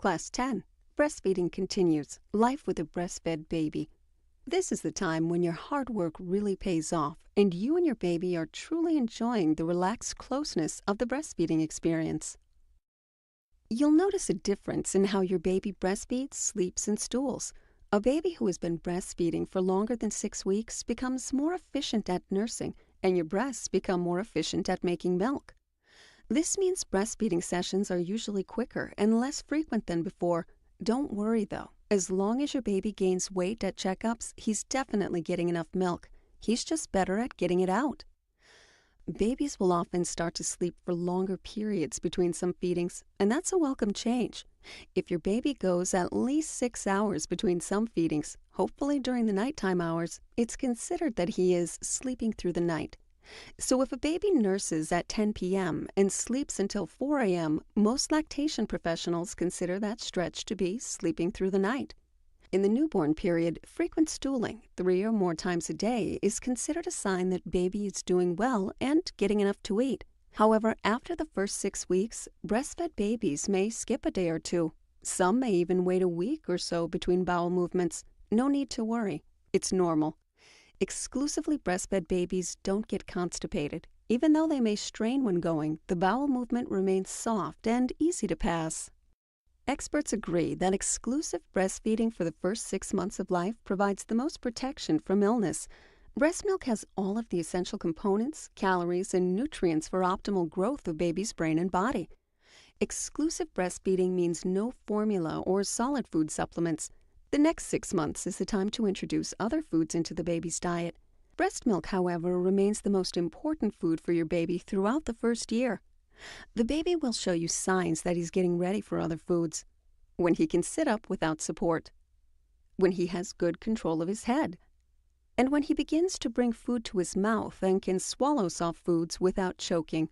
Class 10. Breastfeeding continues. Life with a breastfed baby. This is the time when your hard work really pays off and you and your baby are truly enjoying the relaxed closeness of the breastfeeding experience. You'll notice a difference in how your baby breastfeeds, sleeps, and stools. A baby who has been breastfeeding for longer than 6 weeks becomes more efficient at nursing, and your breasts become more efficient at making milk. This means breastfeeding sessions are usually quicker and less frequent than before. Don't worry though. As long as your baby gains weight at checkups, he's definitely getting enough milk. He's just better at getting it out. Babies will often start to sleep for longer periods between some feedings, and that's a welcome change. If your baby goes at least 6 hours between some feedings, hopefully during the nighttime hours, it's considered that he is sleeping through the night. So if a baby nurses at 10 p.m. and sleeps until 4 a.m., most lactation professionals consider that stretch to be sleeping through the night. In the newborn period, frequent stooling, 3 or more times a day, is considered a sign that baby is doing well and getting enough to eat. However, after the first 6 weeks, breastfed babies may skip a day or two. Some may even wait a week or so between bowel movements. No need to worry. It's normal. Exclusively breastfed babies don't get constipated. Even though they may strain when going, the bowel movement remains soft and easy to pass. Experts agree that exclusive breastfeeding for the first 6 months of life provides the most protection from illness. Breast milk has all of the essential components, calories, and nutrients for optimal growth of baby's brain and body. Exclusive breastfeeding means no formula or solid food supplements. The next 6 months is the time to introduce other foods into the baby's diet. Breast milk, however, remains the most important food for your baby throughout the first year. The baby will show you signs that he's getting ready for other foods. When he can sit up without support. When he has good control of his head. And when he begins to bring food to his mouth and can swallow soft foods without choking.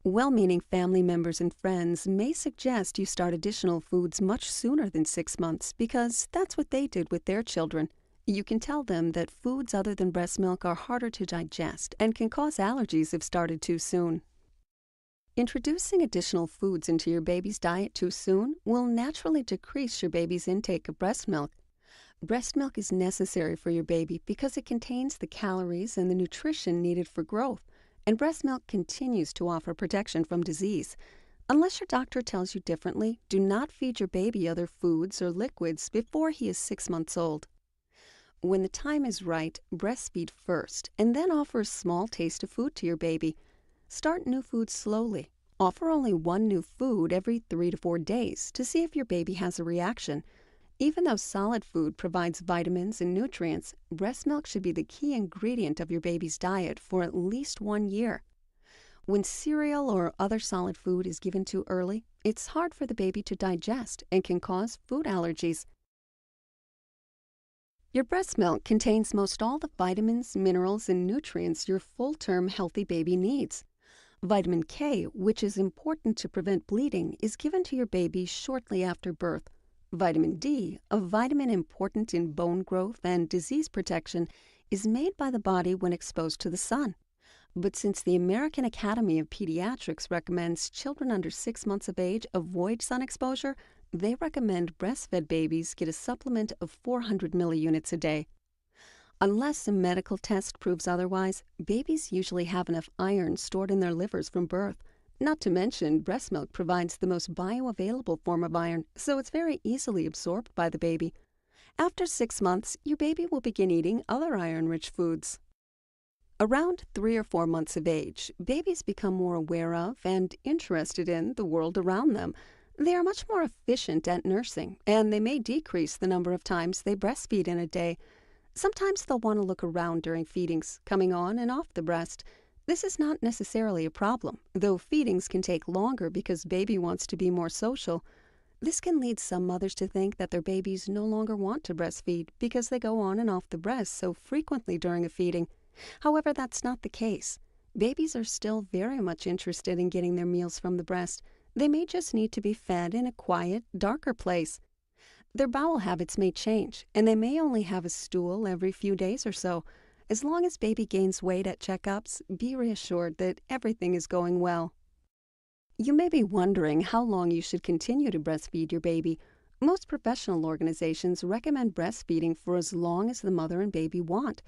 Well-meaning family members and friends may suggest you start additional foods much sooner than 6 months because that's what they did with their children. You can tell them that foods other than breast milk are harder to digest and can cause allergies if started too soon. Introducing additional foods into your baby's diet too soon will naturally decrease your baby's intake of breast milk. Breast milk is necessary for your baby because it contains the calories and the nutrition needed for growth. And breast milk continues to offer protection from disease. Unless your doctor tells you differently, do not feed your baby other foods or liquids before he is 6 months old. When the time is right, breastfeed first, and then offer a small taste of food to your baby. Start new foods slowly. Offer only one new food every 3 to 4 days to see if your baby has a reaction. Even though solid food provides vitamins and nutrients, breast milk should be the key ingredient of your baby's diet for at least 1 year. When cereal or other solid food is given too early, it's hard for the baby to digest and can cause food allergies. Your breast milk contains most all the vitamins, minerals, and nutrients your full-term healthy baby needs. Vitamin K, which is important to prevent bleeding, is given to your baby shortly after birth. Vitamin D, a vitamin important in bone growth and disease protection, is made by the body when exposed to the sun. But since the American Academy of Pediatrics recommends children under 6 months of age avoid sun exposure, they recommend breastfed babies get a supplement of 400 milliunits a day. Unless a medical test proves otherwise, babies usually have enough iron stored in their livers from birth. Not to mention, breast milk provides the most bioavailable form of iron, so it's very easily absorbed by the baby. After 6 months, your baby will begin eating other iron-rich foods. Around 3 or 4 months of age, babies become more aware of and interested in the world around them. They are much more efficient at nursing, and they may decrease the number of times they breastfeed in a day. Sometimes they'll want to look around during feedings, coming on and off the breast. This is not necessarily a problem, though feedings can take longer because baby wants to be more social. This can lead some mothers to think that their babies no longer want to breastfeed because they go on and off the breast so frequently during a feeding. However, that's not the case. Babies are still very much interested in getting their meals from the breast. They may just need to be fed in a quiet, darker place. Their bowel habits may change, and they may only have a stool every few days or so. As long as baby gains weight at checkups, be reassured that everything is going well. You may be wondering how long you should continue to breastfeed your baby. Most professional organizations recommend breastfeeding for as long as the mother and baby want.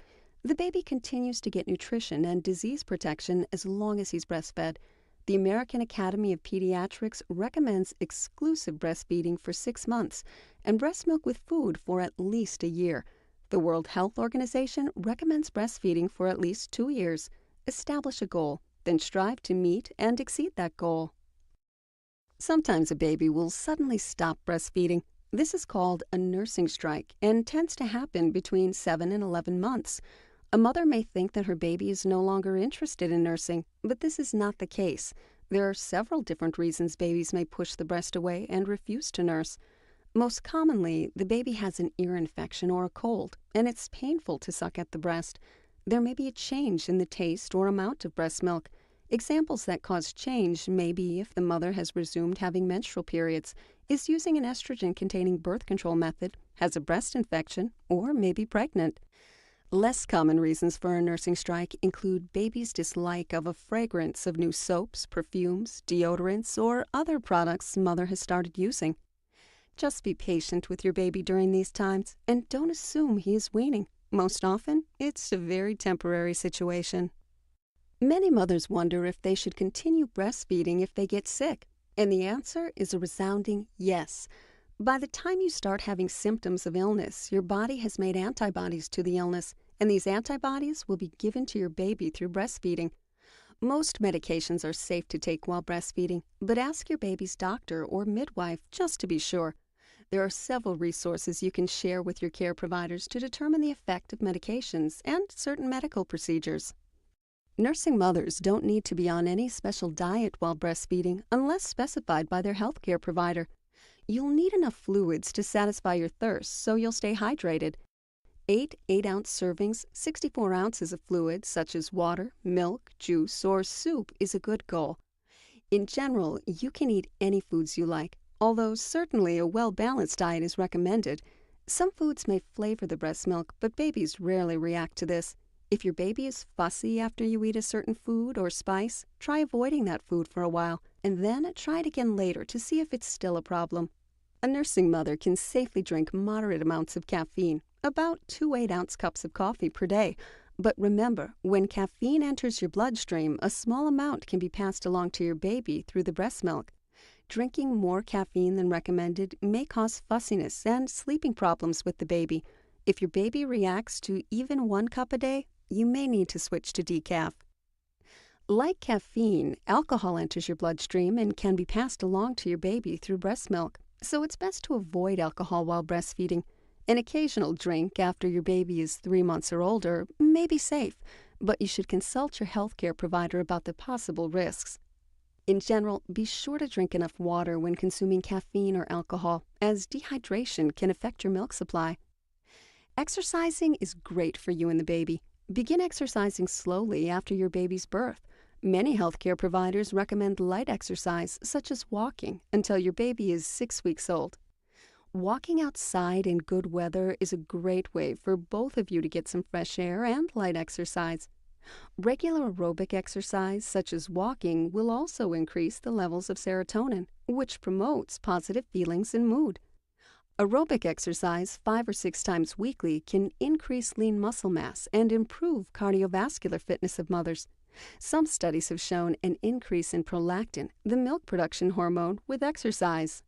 The baby continues to get nutrition and disease protection as long as he's breastfed. The American Academy of Pediatrics recommends exclusive breastfeeding for 6 months and breast milk with food for at least a year. The World Health Organization recommends breastfeeding for at least 2 years. Establish a goal, then strive to meet and exceed that goal. Sometimes a baby will suddenly stop breastfeeding. This is called a nursing strike and tends to happen between 7 and 11 months. A mother may think that her baby is no longer interested in nursing, but this is not the case. There are several different reasons babies may push the breast away and refuse to nurse. Most commonly, the baby has an ear infection or a cold, and it's painful to suck at the breast. There may be a change in the taste or amount of breast milk. Examples that cause change may be if the mother has resumed having menstrual periods, is using an estrogen-containing birth control method, has a breast infection, or may be pregnant. Less common reasons for a nursing strike include baby's dislike of a fragrance of new soaps, perfumes, deodorants, or other products mother has started using. Just be patient with your baby during these times and don't assume he is weaning. Most often, it's a very temporary situation. Many mothers wonder if they should continue breastfeeding if they get sick, and the answer is a resounding yes. By the time you start having symptoms of illness, your body has made antibodies to the illness, and these antibodies will be given to your baby through breastfeeding. Most medications are safe to take while breastfeeding, but ask your baby's doctor or midwife just to be sure. There are several resources you can share with your care providers to determine the effect of medications and certain medical procedures. Nursing mothers don't need to be on any special diet while breastfeeding unless specified by their healthcare provider. You'll need enough fluids to satisfy your thirst, so you'll stay hydrated. 8 8-ounce servings, 64 ounces of fluids such as water, milk, juice, or soup is a good goal. In general, you can eat any foods you like, although certainly a well-balanced diet is recommended. Some foods may flavor the breast milk, but babies rarely react to this. If your baby is fussy after you eat a certain food or spice, try avoiding that food for a while, and then try it again later to see if it's still a problem. A nursing mother can safely drink moderate amounts of caffeine, about 2 8-ounce cups of coffee per day. But remember, when caffeine enters your bloodstream, a small amount can be passed along to your baby through the breast milk. Drinking more caffeine than recommended may cause fussiness and sleeping problems with the baby. If your baby reacts to even 1 cup a day, you may need to switch to decaf. Like caffeine, alcohol enters your bloodstream and can be passed along to your baby through breast milk, so it's best to avoid alcohol while breastfeeding. An occasional drink after your baby is 3 months or older may be safe, but you should consult your healthcare provider about the possible risks. In general, be sure to drink enough water when consuming caffeine or alcohol, as dehydration can affect your milk supply. Exercising is great for you and the baby. Begin exercising slowly after your baby's birth. Many healthcare providers recommend light exercise, such as walking, until your baby is 6 weeks old. Walking outside in good weather is a great way for both of you to get some fresh air and light exercise. Regular aerobic exercise, such as walking, will also increase the levels of serotonin, which promotes positive feelings and mood. Aerobic exercise 5 or 6 times weekly can increase lean muscle mass and improve cardiovascular fitness of mothers. Some studies have shown an increase in prolactin, the milk production hormone, with exercise.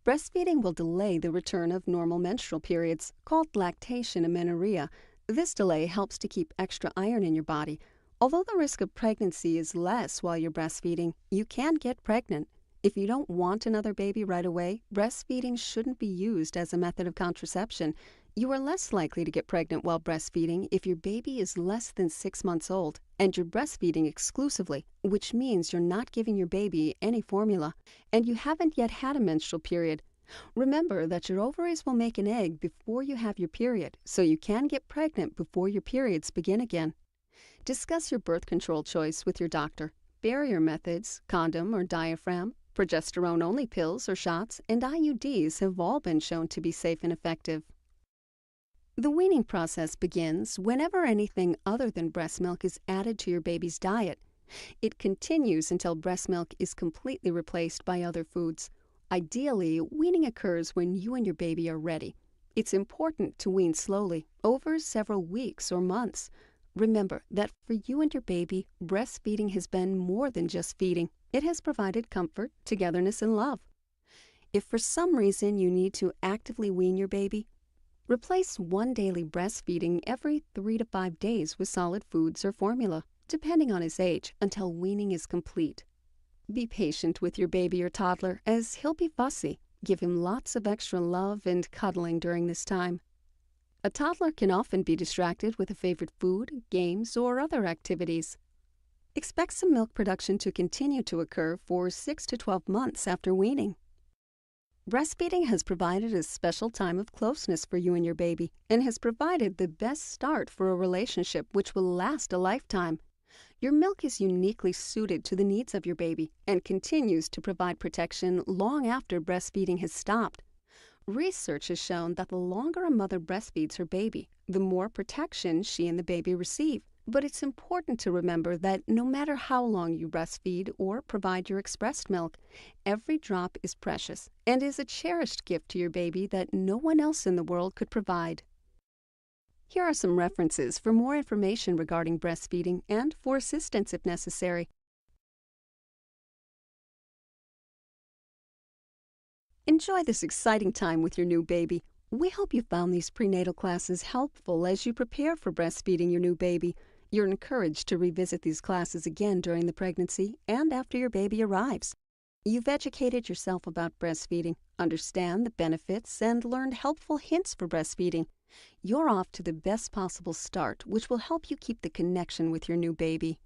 Breastfeeding will delay the return of normal menstrual periods, called lactation amenorrhea. This delay helps to keep extra iron in your body. Although the risk of pregnancy is less while you're breastfeeding, you can get pregnant. If you don't want another baby right away, breastfeeding shouldn't be used as a method of contraception. You are less likely to get pregnant while breastfeeding if your baby is less than 6 months old and you're breastfeeding exclusively, which means you're not giving your baby any formula, and you haven't yet had a menstrual period. Remember that your ovaries will make an egg before you have your period, so you can get pregnant before your periods begin again. Discuss your birth control choice with your doctor. Barrier methods, condom or diaphragm, progesterone-only pills or shots, and IUDs have all been shown to be safe and effective. The weaning process begins whenever anything other than breast milk is added to your baby's diet. It continues until breast milk is completely replaced by other foods. Ideally, weaning occurs when you and your baby are ready. It's important to wean slowly, over several weeks or months. Remember that for you and your baby, breastfeeding has been more than just feeding. It has provided comfort, togetherness, and love. If for some reason you need to actively wean your baby, replace one daily breastfeeding every 3 to 5 days with solid foods or formula, depending on his age, until weaning is complete. Be patient with your baby or toddler, as he'll be fussy. Give him lots of extra love and cuddling during this time. A toddler can often be distracted with a favorite food, games, or other activities. Expect some milk production to continue to occur for 6 to 12 months after weaning. Breastfeeding has provided a special time of closeness for you and your baby, and has provided the best start for a relationship which will last a lifetime. Your milk is uniquely suited to the needs of your baby and continues to provide protection long after breastfeeding has stopped. Research has shown that the longer a mother breastfeeds her baby, the more protection she and the baby receive. But it's important to remember that no matter how long you breastfeed or provide your expressed milk, every drop is precious and is a cherished gift to your baby that no one else in the world could provide. Here are some references for more information regarding breastfeeding and for assistance if necessary. Enjoy this exciting time with your new baby. We hope you found these prenatal classes helpful as you prepare for breastfeeding your new baby. You're encouraged to revisit these classes again during the pregnancy and after your baby arrives. You've educated yourself about breastfeeding, understand the benefits, and learned helpful hints for breastfeeding. You're off to the best possible start, which will help you keep the connection with your new baby.